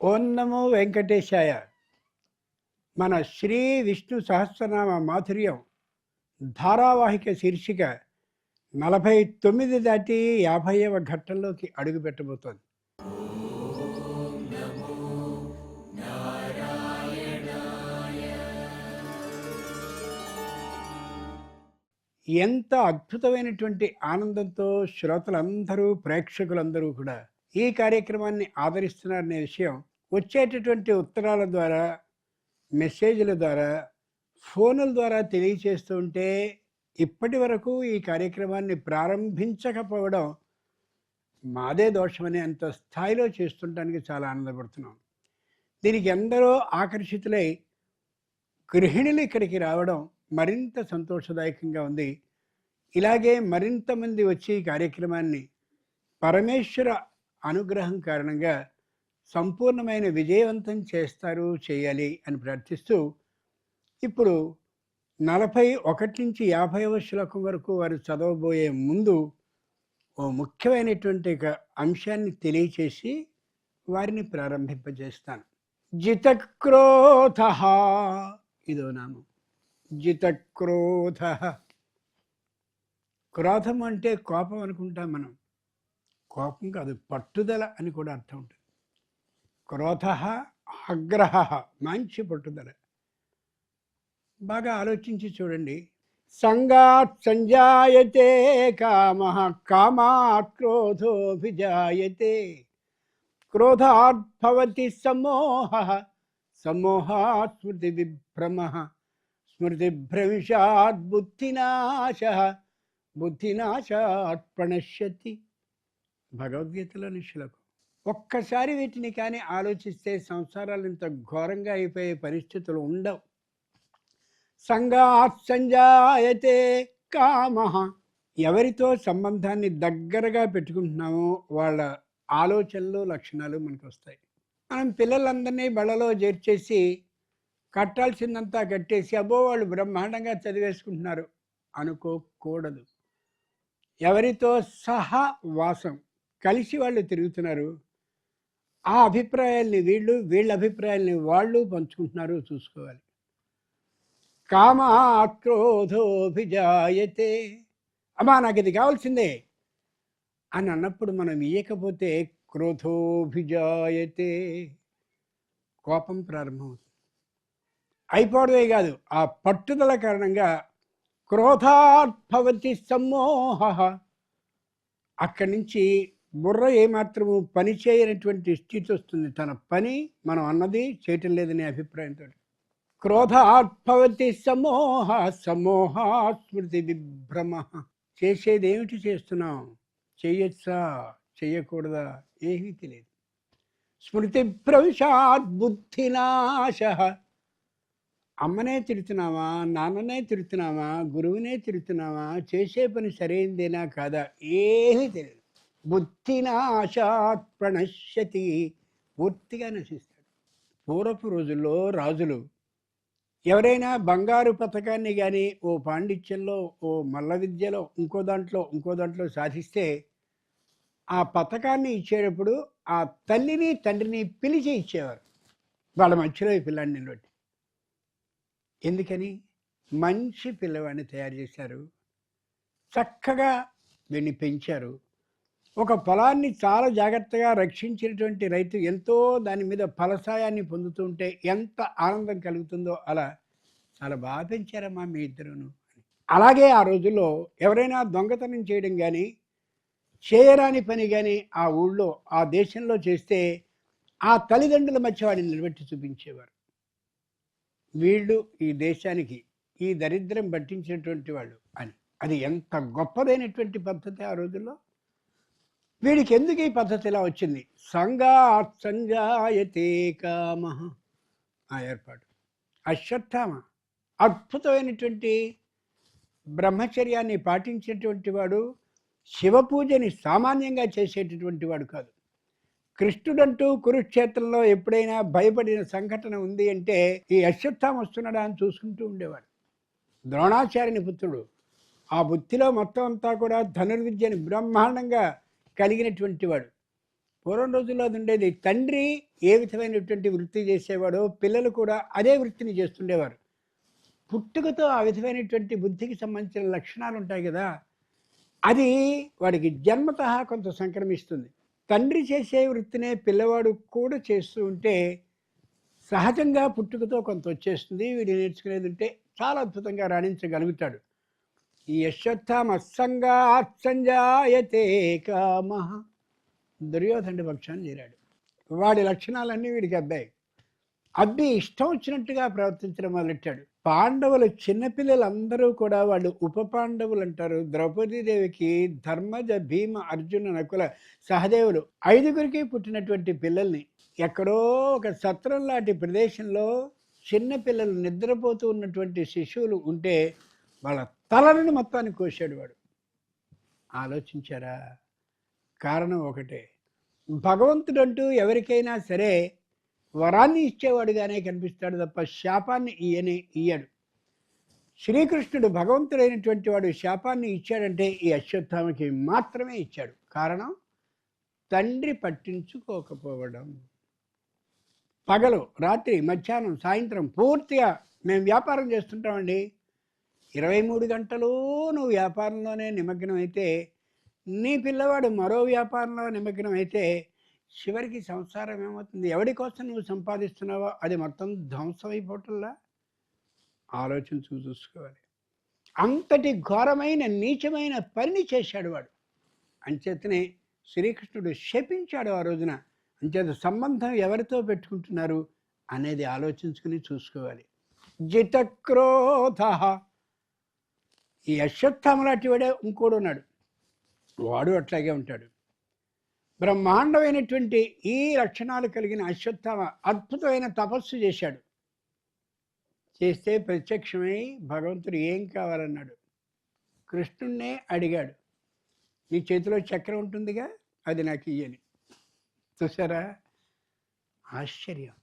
ఓం నమో వెంకటేశాయ. మన శ్రీ విష్ణు సహస్రనామ మాధుర్యం ధారావాహిక శీర్షిక 49 దాటి 50వ ఘట్టంలోకి అడుగు పెట్టబోతోంది. ఎంత అద్భుతమైనటువంటి ఆనందంతో శ్రోతలందరూ ప్రేక్షకులందరూ కూడా ఈ కార్యక్రమాన్ని ఆదరిస్తున్నారనే విషయం వచ్చేటటువంటి ఉత్తరాల ద్వారా, మెసేజ్ల ద్వారా, ఫోనుల ద్వారా తెలియచేస్తూ ఉంటే ఇప్పటి వరకు ఈ కార్యక్రమాన్ని ప్రారంభించకపోవడం మాదే దోషమని అంత స్థాయిలో చేస్తుండటానికి చాలా ఆనందపడుతున్నాం. దీనికి ఎందరో ఆకర్షితులై గృహిణులు ఇక్కడికి రావడం మరింత సంతోషదాయకంగా ఉంది. ఇలాగే మరింత మంది వచ్చి ఈ కార్యక్రమాన్ని పరమేశ్వర అనుగ్రహం కారణంగా సంపూర్ణమైన విజయవంతం చేయాలి అని ప్రార్థిస్తూ ఇప్పుడు 41 నుంచి 50వ శ్లోకం వరకు వారు చదవబోయే ముందు ఓ ముఖ్యమైనటువంటి ఒక అంశాన్ని తెలియచేసి వారిని ప్రారంభింపజేస్తాను. జితక్రోధ, ఇదో నామం. జితక్రోధ, క్రోధం అంటే కోపం అనుకుంటాం మనం. కోపం కాదు, పట్టుదల అని కూడా అర్థం ఉంటుంది. క్రోధ ఆగ్రహ, మంచి పట్టుదల. బాగా ఆలోచించి చూడండి. సంగాత్ సంజాయతే కామః, కామాత్ క్రోధోభిజాయతే, క్రోధాత్ భవతి సమోహః, సమోహాత్ స్మృతి విభ్రమః, స్మృతిభ్రంశాత్ బుద్ధినాశః, బుద్ధినాశాత్ ప్రణశ్యతి. భగవద్గీతలోని శ్లోకం. ఒక్కసారి వీటిని కానీ ఆలోచిస్తే సంసారాలు ఇంత ఘోరంగా అయిపోయే పరిస్థితులు ఉండవు. సంగాత్ సంజాయతే కామః, ఎవరితో సంబంధాన్ని దగ్గరగా పెట్టుకుంటున్నామో వాళ్ళ ఆలోచనలు, లక్షణాలు మనకు వస్తాయి. మనం పిల్లలందరినీ బళ్ళలో చేర్చేసి కట్టాల్సిందంతా కట్టేసి అబ్బో వాళ్ళు బ్రహ్మాండంగా చదివేసుకుంటున్నారు అనుకోకూడదు. ఎవరితో సహవాసం, కలిసి వాళ్ళు తిరుగుతున్నారు, ఆ అభిప్రాయాల్ని వీళ్ళ అభిప్రాయాల్ని వాళ్ళు పంచుకుంటున్నారు చూసుకోవాలి. కామాత్ క్రోధోభిజాయతే, అమ్మా నాకు ఇది కావాల్సిందే అని అన్నప్పుడు మనం ఇయ్యకపోతే క్రోధోభిజాయతే, కోపం ప్రారంభమవుతుంది. అయిపోవడమే కాదు, ఆ పట్టుదల కారణంగా క్రోధాత్ భవతి సమ్మోహః, అక్కడి నుంచి బుర్ర ఏమాత్రము పని చేయనటువంటి స్థితి వస్తుంది. తన పని మనం అన్నది చేయటం లేదనే అభిప్రాయంతో. క్రోధాత్ భవతి సమోహ, సమోహాత్ స్మృతి విభ్రమః, చేసేది ఏమిటి చేస్తున్నాం, చేయొచ్చా చేయకూడదా ఏమీ తెలియదు. స్మృతి భ్రంశాత్ బుద్ధినాశః, అమ్మనే తిడుతున్నావా, నాన్ననే తిడుతున్నావా, గురువునే తిడుతున్నావా, చేసే పని సరైందేనా కాదా ఏమీ తెలియదు. బుద్ధినాశాత్ ప్రణశ్యతి, పూర్తిగా నశిస్తాడు. పూర్వపు రోజుల్లో రాజులు ఎవరైనా బంగారు పథకాన్ని కానీ ఓ పాండిత్యంలో, ఓ మల్ల విద్యలో, ఇంకో దాంట్లో సాధిస్తే ఆ పథకాన్ని ఇచ్చేటప్పుడు ఆ తల్లిని తండ్రిని పిలిచి ఇచ్చేవారు. వాళ్ళ మధ్యలో ఈ పిల్లాడిని నిలబెట్టి. ఎందుకని? మంచి పిల్లవాడిని తయారు చేశారు, చక్కగా వీడిని పెంచారు. ఒక పొలాన్ని చాలా జాగ్రత్తగా రక్షించినటువంటి రైతు ఎంతో దాని మీద ఫలసాయాన్ని పొందుతూ ఉంటే ఎంత ఆనందం కలుగుతుందో అలా చాలా బాగా పెంచారమ్మా మీ ఇద్దరును. అలాగే ఆ రోజుల్లో ఎవరైనా దొంగతనం చేయడం కానీ, చేయరాని పని కానీ ఆ ఊళ్ళో, ఆ దేశంలో చేస్తే ఆ తల్లిదండ్రుల మధ్య వాడిని నిలబెట్టి చూపించేవారు. వీళ్ళు ఈ దేశానికి ఈ దరిద్రం పట్టించినటువంటి వాళ్ళు అని. అది ఎంత గొప్పదైనటువంటి పద్ధతి ఆ రోజుల్లో. వీడికి ఎందుకు ఈ పద్ధతి ఇలా వచ్చింది? సంగాత్ సంజాయతే కామః, ఆ ఏర్పాటు. అశ్వత్థామ అద్భుతమైనటువంటి బ్రహ్మచర్యాన్ని పాటించేటువంటి వాడు, శివపూజని సామాన్యంగా చేసేటటువంటి వాడు కాదు. కృష్ణుడంటూ కురుక్షేత్రంలో ఎప్పుడైనా భయపడిన సంఘటన ఉంది అంటే ఈ అశ్వత్థామ వస్తున్నాడా అని చూసుకుంటూ ఉండేవాడు. ద్రోణాచార్యుని పుత్రుడు. ఆ బుద్ధిలో మొత్తం అంతా కూడా ధనుర్విద్యని బ్రహ్మాండంగా కలిగినటువంటి వాడు. పూర్వం రోజుల్లో అది ఉండేది. తండ్రి ఏ విధమైనటువంటి వృత్తి చేసేవాడో పిల్లలు కూడా అదే వృత్తిని చేస్తుండేవారు. పుట్టుకతో ఆ విధమైనటువంటి బుద్ధికి సంబంధించిన లక్షణాలు ఉంటాయి కదా! అది వాడికి జన్మతః కొంత సంక్రమిస్తుంది. తండ్రి చేసే వృత్తినే పిల్లవాడు కూడా చేస్తూ ఉంటే సహజంగా పుట్టుకతో కొంత వచ్చేస్తుంది. వీడు నేర్చుకునేది ఉంటే చాలా అద్భుతంగా రాణించగలుగుతాడు. ఈ యశ్వత్థామస్సంగాత్ సంజాయతే కామః. దుర్యోధనుడి పక్షాన్ని చేరాడు. వాడి లక్షణాలన్నీ వీడికి అబ్బాయి. అబ్బి ఇష్టం వచ్చినట్టుగా ప్రవర్తించడం మొదలెట్టాడు. పాండవులు చిన్నపిల్లలందరూ కూడా వాళ్ళు ఉప పాండవులు అంటారు. ద్రౌపదీదేవికి ధర్మజ, భీమ, అర్జున, నకుల, సహదేవులు 5గురికి పుట్టినటువంటి పిల్లల్ని ఎక్కడో ఒక సత్రం లాంటి ప్రదేశంలో చిన్న పిల్లలు నిద్రపోతూ ఉన్నటువంటి శిశువులు ఉంటే వాళ్ళ తలని మొత్తాన్ని కోసాడు వాడు. ఆలోచించారా? కారణం ఒకటే, భగవంతుడంటూ ఎవరికైనా సరే వరాన్ని ఇచ్చేవాడుగానే కనిపిస్తాడు తప్ప శాపాన్ని ఇయ్యడు. శ్రీకృష్ణుడు భగవంతుడైనటువంటి వాడు శాపాన్ని ఇచ్చాడంటే ఈ అశ్వత్థామకి మాత్రమే ఇచ్చాడు. కారణం తండ్రి పట్టించుకోకపోవడం. పగలు, రాత్రి, మధ్యాహ్నం, సాయంత్రం పూర్తిగా మేము వ్యాపారం చేస్తుంటామండి. 23 గంటలు నువ్వు వ్యాపారంలోనే నిమగ్నం అయితే, నీ పిల్లవాడు మరో వ్యాపారంలో నిమగ్నం అయితే చివరికి సంసారం ఏమవుతుంది? ఎవడి కోసం నువ్వు సంపాదిస్తున్నావో అది మొత్తం ధ్వంసం అయిపోవటంలా చూసుకోవాలి. అంతటి ఘోరమైన నీచమైన పని చేశాడు వాడు. అంచేతనే శ్రీకృష్ణుడు శపించాడు ఆ రోజున. అంచేత సంబంధం ఎవరితో పెట్టుకుంటున్నారు అనేది ఆలోచించుకుని చూసుకోవాలి. జితక్రోధ. ఈ అశ్వత్థామ లాంటి వాడే ఇంకోడు ఉన్నాడు. వాడు అట్లాగే ఉంటాడు. బ్రహ్మాండమైనటువంటి ఈ లక్షణాలు కలిగిన అశ్వత్థామ అద్భుతమైన తపస్సు చేశాడు. చేస్తే ప్రత్యక్షమై భగవంతుడు ఏం కావాలన్నాడు. కృష్ణుణ్ణే అడిగాడు, నీ చేతిలో చక్రం ఉంటుందిగా, అది నాకు ఇయ్యని. చూసారా? ఆశ్చర్యం.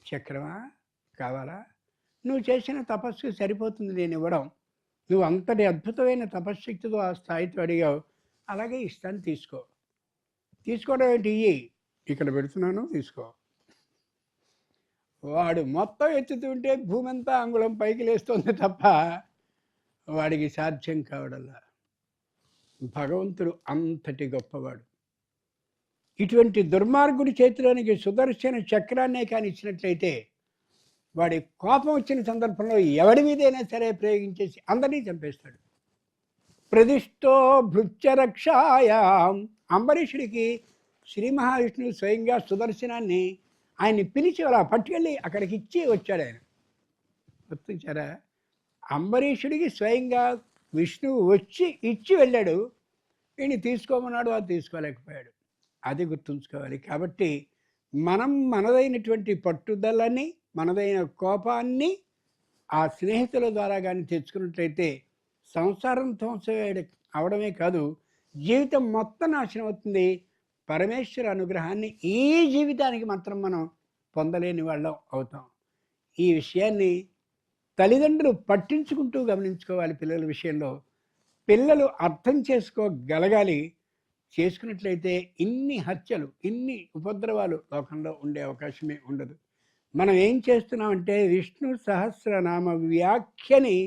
చక్రమా కావాలా? నువ్వు చేసిన తపస్సు సరిపోతుంది నేను ఇవ్వడం. నువ్వు అంతటి అద్భుతమైన తపశ్శక్తితో ఆ స్థాయితో అడిగావు, అలాగే ఇస్తాను, తీసుకోవడం ఏంటి? ఇయ్యి, ఇక్కడ పెడుతున్నాను, తీసుకో. వాడు మొత్తం ఎత్తుతుంటే భూమి అంతా అంగుళం పైకి లేస్తుంది తప్ప వాడికి సాధ్యం కావడల్లా. భగవంతుడు అంతటి గొప్పవాడు. ఇటువంటి దుర్మార్గుడి చేతిలోనికి సుదర్శన చక్రాన్నే కానీ ఇచ్చినట్లయితే వాడి కోపం వచ్చిన సందర్భంలో ఎవడి మీదైనా సరే ప్రయోగించేసి అందరినీ చంపేస్తాడు. ప్రదిష్టో భృత్యరక్షాయాం. అంబరీషుడికి శ్రీ మహావిష్ణువు స్వయంగా సుదర్శనాన్ని ఆయన్ని పిలిచి అలా పట్టుకెళ్ళి అక్కడికి ఇచ్చి వచ్చాడు ఆయన. గుర్తించారా? అంబరీషుడికి స్వయంగా విష్ణువు వచ్చి ఇచ్చి వెళ్ళాడు. ఈయన తీసుకోమన్నాడు, అది తీసుకోలేకపోయాడు. అది గుర్తుంచుకోవాలి. కాబట్టి మనం మనదైనటువంటి పట్టుదలని, మనదైన కోపాన్ని ఆ స్నేహితుల ద్వారా కానీ తెచ్చుకున్నట్లయితే సంసారం ధ్వంసం అవడమే కాదు, జీవితం మొత్తం నాశనం అవుతుంది. పరమేశ్వర అనుగ్రహాన్ని ఈ జీవితానికి మాత్రం మనం పొందలేని వాళ్ళం అవుతాం. ఈ విషయాన్ని తల్లిదండ్రులు పట్టించుకుంటూ గమనించుకోవాలి. పిల్లల విషయంలో పిల్లలు అర్థం చేసుకోగలగాలి. చేసుకున్నట్లయితే ఇన్ని హత్యలు, ఇన్ని ఉపద్రవాలు లోకంలో ఉండే అవకాశమే ఉండదు. మనం ఏం చేస్తున్నామంటే విష్ణు సహస్రనామ వ్యాఖ్యని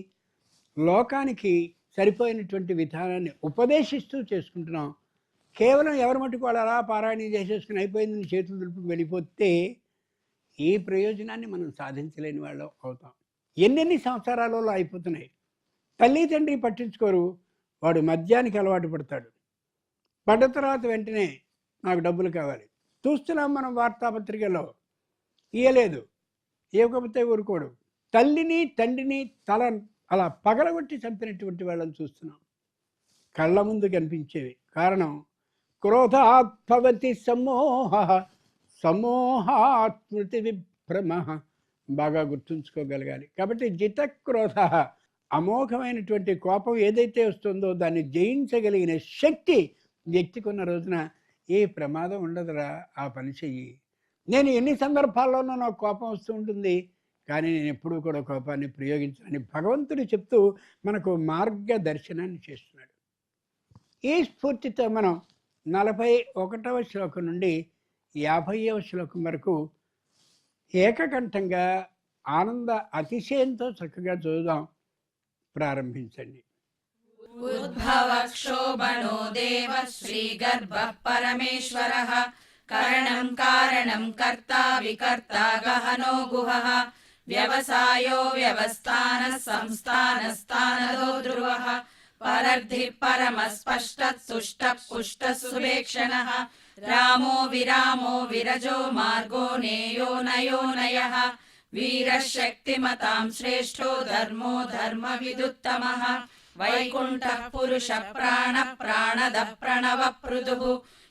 లోకానికి సరిపోయినటువంటి విధానాన్ని ఉపదేశిస్తూ చేసుకుంటున్నాం. కేవలం ఎవరి మటుకు వాళ్ళు అలా పారాయణం చేసేసుకుని అయిపోయిందని చేతులు దులుపుకు వెళ్ళిపోతే ఈ ప్రయోజనాన్ని మనం సాధించలేని వాళ్ళం అవుతాం. ఎన్నెన్ని సంవత్సరాలలో అయిపోతున్నాయి. తల్లి తండ్రి పట్టించుకోరు. వాడు మద్యానికి అలవాటు పడతాడు. పడ్డ తర్వాత వెంటనే నాకు డబ్బులు కావాలి. చూస్తున్నాం మనం వార్తాపత్రికల్లో. ఇయ్యలేదు, ఇవ్వకపోతే ఊరుకోడు. తల్లిని తండ్రిని తల అలా పగలగొట్టి చంపినటువంటి వాళ్ళని చూస్తున్నాం కళ్ళ ముందు కనిపించేవి. కారణం క్రోధాత్ భవతి సమోహ, సమోహాత్ స్మృతి విభ్రమ. బాగా గుర్తుంచుకోగలగాలి. కాబట్టి జితక్రోధ, అమోఘమైనటువంటి కోపం ఏదైతే వస్తుందో దాన్ని జయించగలిగిన శక్తి వ్యక్తికి ఉన్న రోజున ఏ ప్రమాదం ఉండదురా, ఆ పని చెయ్యి. నేను ఎన్ని సందర్భాల్లోనూ నాకు కోపం వస్తూ ఉంటుంది, కానీ నేను ఎప్పుడూ కూడా కోపాన్ని ప్రయోగించాలని భగవంతుడు చెప్తూ మనకు మార్గదర్శనాన్ని చేస్తున్నాడు. ఈ స్ఫూర్తితో మనం 41వ శ్లోకం నుండి 50వ శ్లోకం వరకు ఏకకంఠంగా ఆనంద అతిశయంతో చక్కగా చూద్దాం. ప్రారంభించండి. ఉద్భవ క్షోభణో దేవ శ్రీగర్భ పరమేశ్వర కరణం కారణం కర్తా వికర్తా గహనో గుహః వ్యవసాయో వ్యవస్థాన సంస్థానస్థానదో ధ్రువః పరర్ధి పరమస్పష్ట తుష్ట పుష్ట సువేక్షణః రామో విరామో విరజో మార్గో నేయో నయో నయః వీరశక్తిమతాం శ్రేష్ఠో ధర్మో ధర్మ విదుత్తమః వైకుంఠః పురుష ప్రాణ ప్రాణద ప్రణవ పృథుః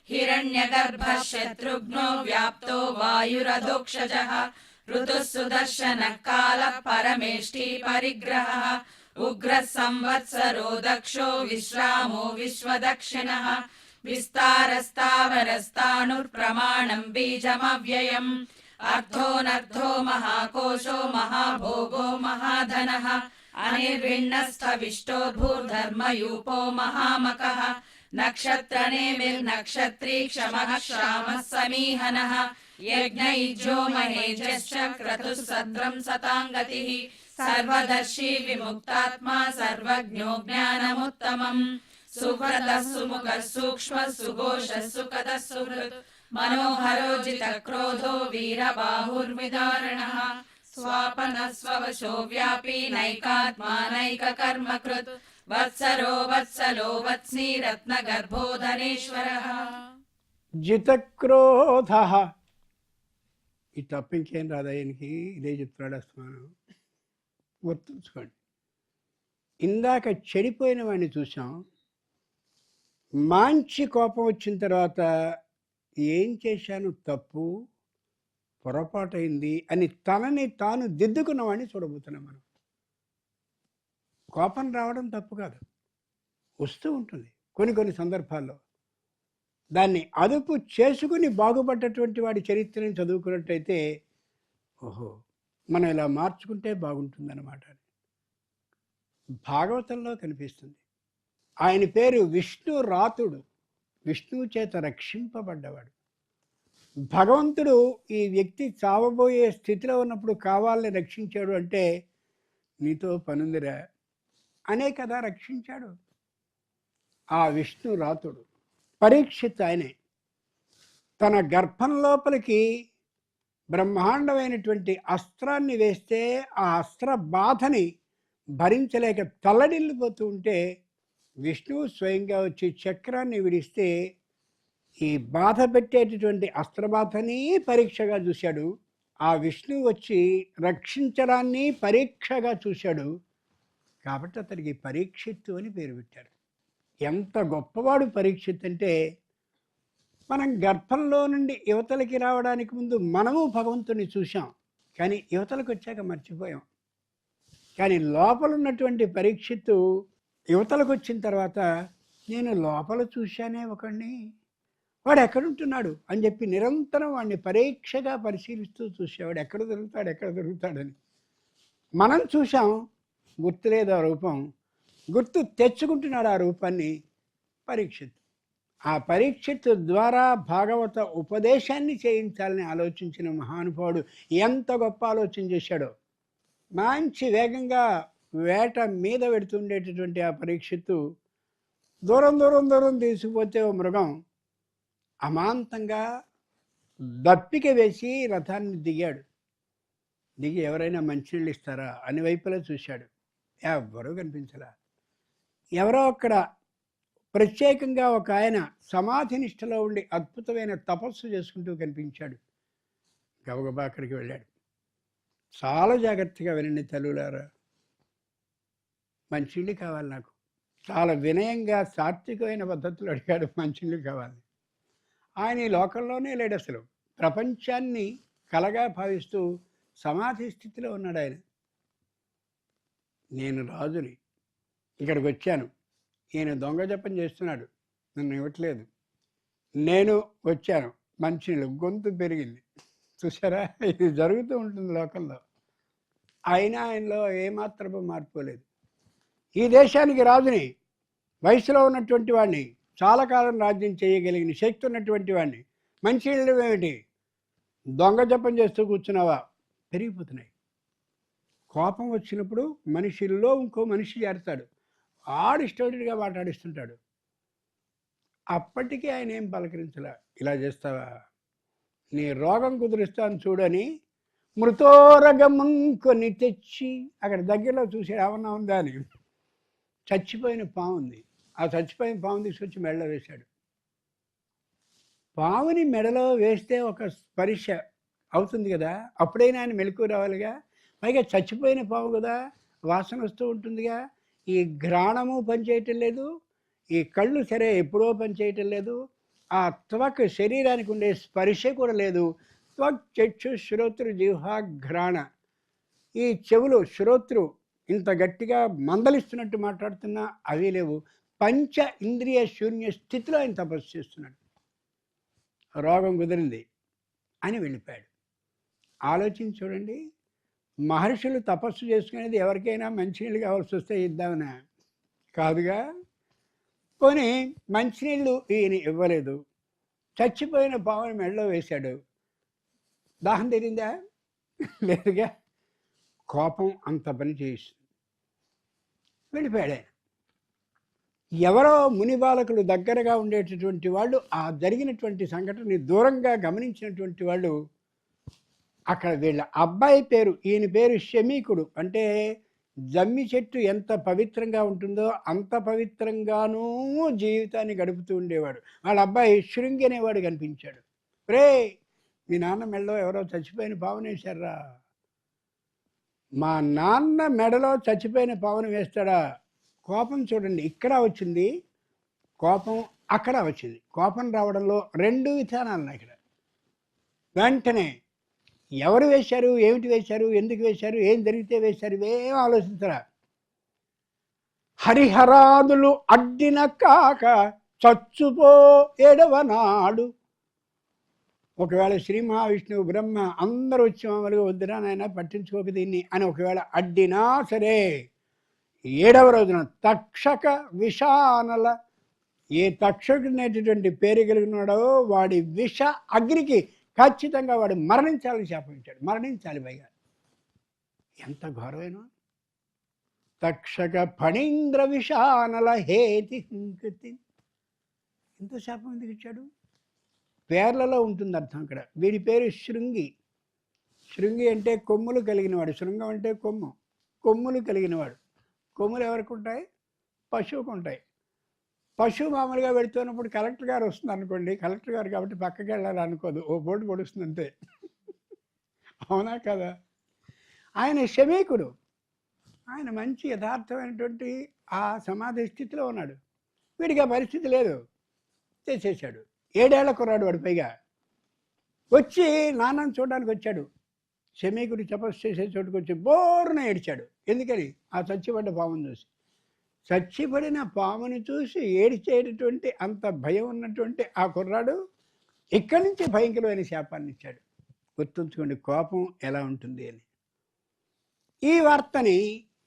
హిరణ్యగర్భ శత్రుఘ్నో వ్యాప్తో వాయురధోక్షజః ఋతుః సుదర్శన కాల పరమేష్ఠి పరిగ్రహః ఉగ్ర సంవత్సరో దక్షో విశ్రామో విశ్వదక్షిణః విస్తారస్తావరస్తానుర్ప్రమాణం బీజమవ్యయం అర్థోనర్థో మహాకోశో మహాభోగో మహాధనః అనిర్విణ్ణస్థవిష్టో భూర్ధర్మయూపో మహామకః నక్షత్రనేమిర్నక్షత్రీ క్షమః శ్రామः సమీహనః యజ్ఞయుజ్యో మహేజశ్చ క్రతుః సద్రం సతాంగతిః సర్వదర్శి విముక్తాత్మా సర్వజ్ఞో జ్ఞానముత్తమం సుహృదః సుముఖః సూక్ష్మః సుఘోషः సుఖదః సుహృత్ మనోహరో జితక్రోధో వీరబాహుర్విదారణః స్వాపన స్వవశో వ్యాపీ నైకాత్మా నైకకర్మకృత్ వత్సరో వత్సలో వత్సీ రత్నగర్భోధనేశ్వరః. జితక్రోధ. ఈ తప్ప ఇంకేం రాదా ఆయనకి? ఇదే చెప్తున్నాడు అస్తమానం. గుర్తుంచుకోండి, ఇందాక చెడిపోయిన వాడిని చూసాం. మంచి కోపం వచ్చిన తర్వాత ఏం చేశాను తప్పు, పొరపాటైంది అని తనని తాను దిద్దుకున్నవాడిని చూడబోతున్నాం మనం. కోపం రావడం తప్పు కాదు, వస్తూ ఉంటుంది కొన్ని సందర్భాల్లో. దాన్ని అదుపు చేసుకుని బాగుపడ్డటువంటి వాడి చరిత్రని చదువుకున్నట్టయితే ఓహో మనం ఇలా మార్చుకుంటే బాగుంటుందన్నమాట. భాగవతంలో కనిపిస్తుంది. ఆయన పేరు విష్ణు రాతుడు, విష్ణువు చేత రక్షింపబడ్డవాడు. భగవంతుడు ఈ వ్యక్తి చావబోయే స్థితిలో ఉన్నప్పుడు కావాలని రక్షించాడు అంటే నీతో పనుందిరా అనే కదా రక్షించాడు. ఆ విష్ణు రాతుడు పరీక్షిత్ ఆయనే. తన గర్భం లోపలికి బ్రహ్మాండమైనటువంటి అస్త్రాన్ని వేస్తే ఆ అస్త్ర బాధని భరించలేక తల్లడిల్లిపోతూ ఉంటే విష్ణువు స్వయంగా వచ్చి చక్రాన్ని విడిస్తే ఈ బాధ పెట్టేటటువంటి అస్త్రబాధని పరీక్షగా చూశాడు. ఆ విష్ణువు వచ్చి రక్షించడాన్ని పరీక్షగా చూశాడు. కాబట్టి అతనికి పరీక్షిత్తు అని పేరు పెట్టారు. ఎంత గొప్పవాడు పరీక్షిత్ అంటే, మనం గర్భంలో నుండి యువతలకి రావడానికి ముందు మనము భగవంతుని చూసాం, కానీ యువతలకు వచ్చాక మర్చిపోయాం. కానీ లోపల ఉన్నటువంటి పరీక్షిత్తు యువతలకు వచ్చిన తర్వాత నేను లోపల చూశానే ఒకడిని, వాడు ఎక్కడుంటున్నాడు అని చెప్పి నిరంతరం వాడిని పరీక్షగా పరిశీలిస్తూ చూసేవాడు. ఎక్కడ దొరుకుతాడని. మనం చూసాం, గుర్తులేదు ఆ రూపం, గుర్తు తెచ్చుకుంటున్నాడు ఆ రూపాన్ని పరీక్షిత్. ఆ పరీక్షిత్ ద్వారా భాగవత ఉపదేశాన్ని చేయించాలని ఆలోచించిన మహానుభావుడు ఎంత గొప్ప ఆలోచన చేశాడో. మంచి వేగంగా వేట మీద పెడుతుండేటటువంటి ఆ పరీక్షిత్తు దూరం తీసుకుపోతే ఓ మృగం అమాంతంగా దప్పిక వేసి రథాన్ని దిగాడు. దిగి ఎవరైనా మంచినీళ్ళు ఇస్తారా అని వైపులా చూశాడు. ఎవ్వరూ కనిపించలా. ఎవరో అక్కడ ప్రత్యేకంగా ఒక ఆయన సమాధి నిష్టలో ఉండి అద్భుతమైన తపస్సు చేసుకుంటూ కనిపించాడు. గబగబా అక్కడికి వెళ్ళాడు. చాలా జాగ్రత్తగా వినండి తల్లులారా, మంచినీళ్ళు కావాలి నాకు. చాలా వినయంగా సాత్వికమైన పద్ధతులు అడిగాడు, మంచినీళ్ళు కావాలి. ఆయన ఈ లోకంలోనే లేడు, అసలు ప్రపంచాన్ని కలగా భావిస్తూ సమాధి స్థితిలో ఉన్నాడు ఆయన. నేను రాజుని, ఇక్కడికి వచ్చాను, ఈయన దొంగ జపం చేస్తున్నాడు, నన్ను ఇవ్వట్లేదు, నేను వచ్చాను, మంచినీళ్ళు, గొంతు పెరిగింది. చూసారా, ఇది జరుగుతూ ఉంటుంది లోకంలో. అయినా ఆయనలో ఏమాత్రము మార్పు లేదు. ఈ దేశానికి రాజుని, వయసులో ఉన్నటువంటి వాడిని, చాలా కాలం రాజ్యం చేయగలిగిన శక్తి ఉన్నటువంటి వాడిని, మంచినీళ్ళు ఏమిటి, దొంగ జపం చేస్తూ కూర్చున్నావా, పెరిగిపోతున్నాయి. కోపం వచ్చినప్పుడు మనిషిలో ఇంకో మనిషి చేరతాడు, ఆడిస్టోడిగా మాట్లాడిస్తుంటాడు. అప్పటికీ ఆయన ఏం పలకరించలే. ఇలా చేస్తావా, నీ రోగం కుదిరిస్తాను చూడని మృతోరగమం కొని తెచ్చి, అక్కడ దగ్గరలో చూసి ఏమన్నా ఉందా అని, చచ్చిపోయిన పాము ఉంది. ఆ చచ్చిపోయిన పాము తీసుకొచ్చి మెడలో వేశాడు. పాముని మెడలో వేస్తే ఒక స్పర్శ అవుతుంది కదా, అప్పుడైనా ఆయన మెలకు రావాలిగా. పైగా చచ్చిపోయిన పాము కదా, వాసన వస్తూ ఉంటుందిగా. ఈ ఘ్రాణము పనిచేయటం లేదు, ఈ కళ్ళు సరే ఎప్పుడో పనిచేయటం లేదు, ఆ త్వక్ శరీరానికి ఉండే స్పర్శ కూడా లేదు. త్వక్ చక్షు శ్రోతృ జిహ్వా ఘ్రాణ, ఈ చెవులు శ్రోతృ ఇంత గట్టిగా మందలిస్తున్నట్టు మాట్లాడుతున్నా అవి లేవు. పంచ ఇంద్రియ శూన్య స్థితిలో ఆయన తపస్సు చేస్తున్నాడు. రోగం కుదిరింది అని వెళ్ళిపోయాడు. ఆలోచించి చూడండి, మహర్షులు తపస్సు చేసుకునేది ఎవరికైనా మంచినీళ్ళు కావాల్సి వస్తే ఇద్దామనా? కాదుగా. పోనీ మంచినీళ్ళు ఈయన ఇవ్వలేదు, చచ్చిపోయిన పావుని మెడలో వేశాడు, దాహం తీరిందా? లేదుగా. కోపం అంత పని చేస్తుంది. వెళ్ళిపోయాడు ఆయన. ఎవరో ముని బాలకులు దగ్గరగా ఉండేటటువంటి వాళ్ళు, ఆ జరిగినటువంటి సంఘటనని దూరంగా గమనించినటువంటి వాళ్ళు, అక్కడ వీళ్ళ అబ్బాయి పేరు, ఈయన పేరు శమీకుడు, అంటే జమ్మి చెట్టు ఎంత పవిత్రంగా ఉంటుందో అంత పవిత్రంగానూ జీవితాన్ని గడుపుతూ ఉండేవాడు. వాళ్ళ అబ్బాయి శృంగి అనేవాడు కనిపించాడు. రే, మీ నాన్న మెడలో ఎవరో చచ్చిపోయిన పావునేశారా? మా నాన్న మెడలో చచ్చిపోయిన పావును వేస్తాడా? కోపం చూడండి, ఇక్కడ వచ్చింది కోపం, అక్కడ వచ్చింది. కోపం రావడంలో రెండు విధానాలు ఉన్నాయి. ఇక్కడ వెంటనే ఎవరు వేశారు, ఏమిటి వేశారు, ఎందుకు వేశారు, ఏం జరిగితే వేశారు, ఇవేం ఆలోచించరా. హరిహరాదులు అడ్డిన కాక చచ్చుపో ఏడవనాడు. ఒకవేళ శ్రీ మహావిష్ణువు బ్రహ్మ అందరూ వచ్చి మామూలుగా వద్దురా నాయన పట్టించుకోక దీన్ని అని ఒకవేళ అడ్డినా సరే, 7వ రోజున తక్షక విషానల, ఏ తక్షకునేటటువంటి పేరు కలిగినాడో వాడి విష అగ్నికి ఖచ్చితంగా వాడు మరణించాలని శాపించాడు. మరణించాలి. పైగా ఎంత ఘోరమైన తక్షక ఫణీంద్ర విషానల హేతి హంకృతి. ఎంత శాపం ఎందుకు ఇచ్చాడు? పేర్లలో ఉంటుంది అర్థం. అక్కడ వీడి పేరు శృంగి. శృంగి అంటే కొమ్ములు కలిగినవాడు. శృంగం అంటే కొమ్ము, కొమ్ములు కలిగినవాడు. కొమ్ములు ఎవరికి ఉంటాయి? పశువుకు ఉంటాయి. పశువు మామూలుగా వెళుతున్నప్పుడు కలెక్టర్ గారు వస్తుంది అనుకోండి, కలెక్టర్ గారు కాబట్టి పక్కకి వెళ్ళాలి అనుకోదు, ఓ బోర్డు పొడుస్తుంది అంతే. అవునా కదా? ఆయన శమీకుడు, ఆయన మంచి యథార్థమైనటువంటి ఆ సమాధి స్థితిలో ఉన్నాడు. వీడికి ఆ పరిస్థితి లేదు, చేసేసాడు. 7 ఏళ్ల కుర్రాడు వాడు. పైగా వచ్చి నాన్నని చూడడానికి వచ్చాడు. శమీకుడు తపస్సు చేసే చోటుకు వచ్చి బోరున ఏడ్చాడు. ఎందుకని? ఆ చచ్చిపడ్డ పాముని చూసి. చచ్చిపడిన పాముని చూసి ఏడ్చేటటువంటి అంత భయం ఉన్నటువంటి ఆ కుర్రాడు ఇక్కడి నుంచి భయంకరమైన శాపాన్ని ఇచ్చాడు. గుర్తుంచుకోండి కోపం ఎలా ఉంటుంది అని. ఈ వార్తని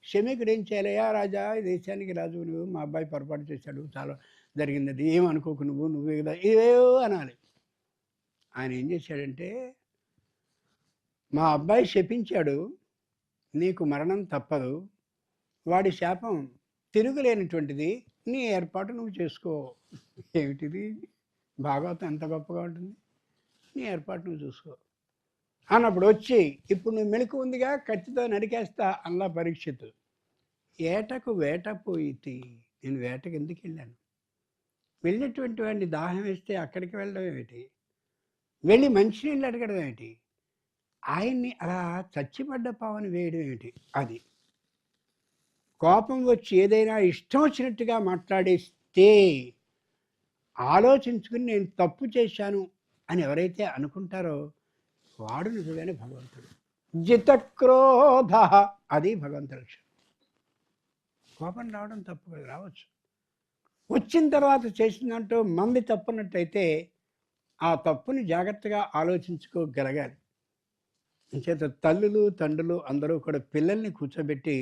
శమీకుడు ఏం చేయాలయ్యా రాజా, ఈ దేశానికి రాజు నువ్వు, మా అబ్బాయి పొరపాటు చేశాడు, చాలా జరిగింది, అది ఏమనుకోకు నువ్వే కదా, ఇవేవో అనాలి. ఆయన ఏం చేశాడంటే, మా అబ్బాయి శపించాడు, నీకు మరణం తప్పదు, వాడి శాపం తిరుగులేనటువంటిది, నీ ఏర్పాటు నువ్వు చేసుకో. ఏమిటిది? భాగవతం ఎంత గొప్పగా ఉంటుంది. నీ ఏర్పాటు నువ్వు చూసుకో అన్నప్పుడు వచ్చి, ఇప్పుడు నువ్వు మెలకు ఉందిగా, కత్తితో నరికేస్తా అల్లా పరీక్షితు. ఏటకు వేట పోయితి, నేను వేటకు ఎందుకు వెళ్ళాను? వెళ్ళినటువంటి వాడిని దాహం వేస్తే అక్కడికి వెళ్ళడం ఏమిటి? వెళ్ళి మంచినీళ్ళు అడగడం ఏమిటి? ఆయన్ని అలా చచ్చిపడ్డ పావని వేయడం ఏమిటి? అది కోపం వచ్చి ఏదైనా ఇష్టం వచ్చినట్టుగా మాట్లాడేస్తే ఆలోచించుకుని నేను తప్పు చేశాను అని ఎవరైతే అనుకుంటారో వాడు నిజమైన భగవంతుడు. జితక్రోధ, అది భగవంతుడి లక్షణం. కోపం రావడం తప్పు కదా, రావచ్చు. వచ్చిన తర్వాత చేసిందంటూ మంది తప్పున్నట్టయితే ఆ తప్పుని జాగ్రత్తగా ఆలోచించుకోగలగాలి. అంచేత తల్లులు తండ్రులు అందరూ కూడా పిల్లల్ని కూర్చోబెట్టి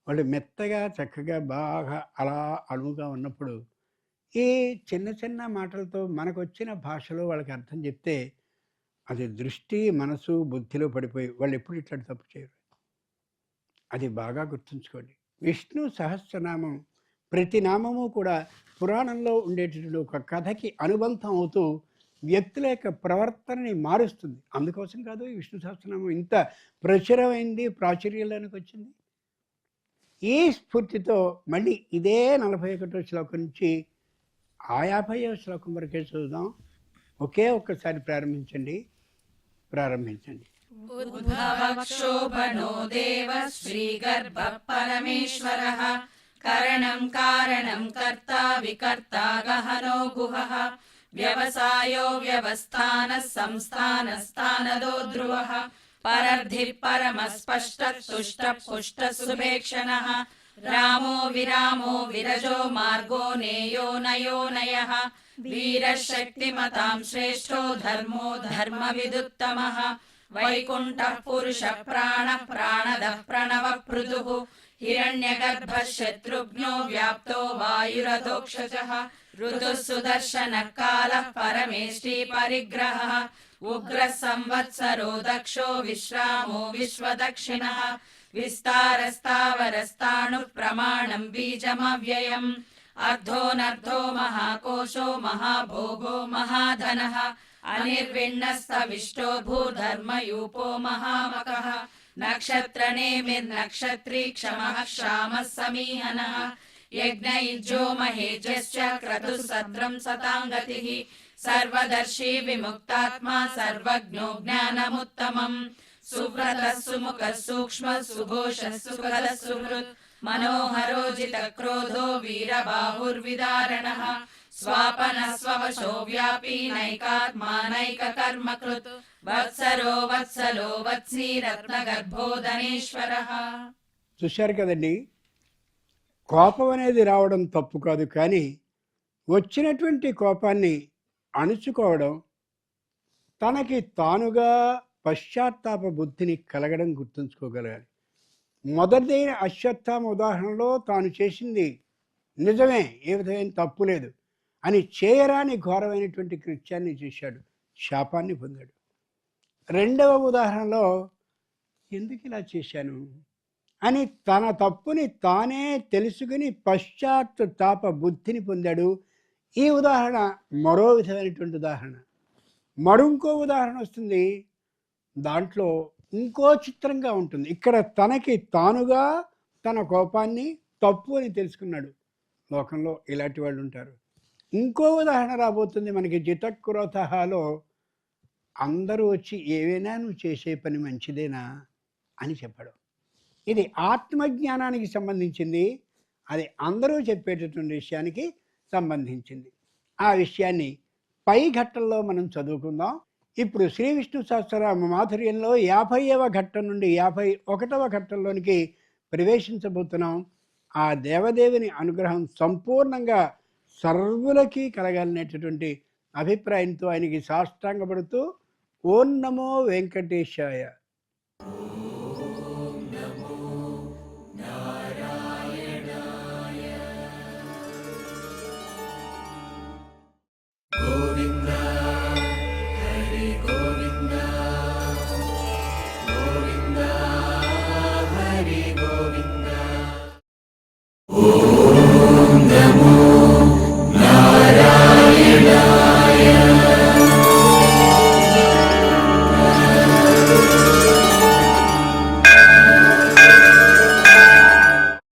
వాళ్ళు మెత్తగా చక్కగా బాగా అలా అణువుగా ఉన్నప్పుడు ఈ చిన్న చిన్న మాటలతో మనకొచ్చిన భాషలో వాళ్ళకి అర్థం చెప్తే అది దృష్టి, మనసు, బుద్ధిలో పడిపోయి వాళ్ళు ఎప్పుడు ఇట్లాంటి తప్పు చేయరు. అది బాగా గుర్తుంచుకోండి. విష్ణు సహస్రనామం ప్రతి నామము కూడా పురాణంలో ఉండేటటువంటి ఒక కథకి అనుబంధం అవుతూ వ్యక్తుల యొక్క ప్రవర్తనని మారుస్తుంది. అందుకోసం కాదు ఈ విష్ణు సహస్రనామం ఇంత ప్రచురమైంది, ప్రాచుర్యంలోనికి వచ్చింది. ఈ స్ఫూర్తితో మళ్ళీ ఇదే 41వ శ్లోకం నుంచి 50వ శ్లోకం వరకే చూద్దాం. ఒకే ఒక్కసారి ప్రారంభించండి. ఉద్భవక్షోభనో దేవ శ్రీగర్భ పరమేశ్వరః కరణం కారణం కర్తా వికర్తా గహనో గుహః వ్యవసాయో వ్యవస్థానః సంస్థానస్థానదో ధ్రువః పరర్ధిః పరమస్పష్టః తుష్టః పుష్టః సుభేక్షణః రామో విరామో విరజో మార్గో నేయో నయోనయః వీరశక్తిమతాం శ్రేష్ఠో ధర్మో ధర్మవిదుత్తమః వైకుంఠః పురుషః ప్రాణః ప్రాణదః ప్రణవ పృథుః హిరణ్యగర్భః శత్రుఘ్నో వ్యాప్తో వాయురధోక్షజః ఋతుః సుదర్శనః కాలః పరమేష్ఠీ పరిగ్రహः ఉగ్రः సంవత్సరో దక్షో విశ్రామో విశ్వదక్షిణः విస్తారస్తావరస్తాణుః ప్రమాణం బీజమవ్యయం అర్ధోనర్ధో మహాకోశో మహాభోగో మహాధనః అనిర్విణ్ణస్తవిష్టో భూధర్మయూపో మహామకః నక్షత్రనేమిర్నక్షత్రీ క్షమః క్షామः సమీహనः యజ్ఞయుజ్జో మహేజశ్చ క్రతుః సత్రం సతాంగతిః సర్వదర్శీ విముక్తాత్మా సర్వజ్ఞో జ్ఞానముత్తమం సువ్రతః సుముఖः సూక్ష్మः సుఘోషः సుఖదः సుహృత్ మనోహరో జితక్రోధో వీరబాహుర్విదారణః స్వాపనః స్వవశో వ్యాపీ నైకాత్మా నైకకర్మకృత్ వత్సరో వత్సలో వత్సీ రత్నగర్భోధనేశ్వరః. చూశారు కదండి. కోపం అనేది రావడం తప్పు కాదు, కానీ వచ్చినటువంటి కోపాన్ని అణుచుకోవడం, తనకి తానుగా పశ్చాత్తాప బుద్ధిని కలగడం గుర్తుంచుకోగలగాలి. మొదటిదైన అశ్వత్థామ ఉదాహరణలో తాను చేసింది నిజమే, ఏ విధమైన తప్పు లేదు అని చేయరాని ఘోరమైనటువంటి కృత్యాన్ని చేశాడు, శాపాన్ని పొందాడు. రెండవ ఉదాహరణలో ఎందుకు ఇలా చేశాను అని తన తప్పుని తానే తెలుసుకుని పశ్చాత్తాప బుద్ధిని పొందాడు. ఈ ఉదాహరణ మరో విధమైనటువంటి ఉదాహరణ. ఇంకో ఉదాహరణ వస్తుంది, దాంట్లో ఇంకో చిత్రంగా ఉంటుంది. ఇక్కడ తనకి తానుగా తన కోపాన్ని తప్పు అని తెలుసుకున్నాడు. లోకంలో ఇలాంటి వాళ్ళు ఉంటారు. ఇంకో ఉదాహరణ రాబోతుంది మనకి, జితక్రోధలో అందరూ వచ్చి ఏవైనా నువ్వు చేసే పని మంచిదేనా అని చెప్పడం. ఇది ఆత్మజ్ఞానానికి సంబంధించింది, అది అందరూ చెప్పేటటువంటి విషయానికి సంబంధించింది. ఆ విషయాన్ని పై ఘట్టంలో మనం చదువుకుందాం. ఇప్పుడు శ్రీ విష్ణు సహస్రనామ మాధుర్యంలో 50వ ఘట్టం నుండి 51వ ఘట్టంలోనికి ప్రవేశించబోతున్నాం. ఆ దేవదేవుని అనుగ్రహం సంపూర్ణంగా సర్వులకి కలగాలనేటటువంటి అభిప్రాయంతో ఆయనకి సాష్టాంగపడుతూ ఓం నమో వెంకటేశాయ.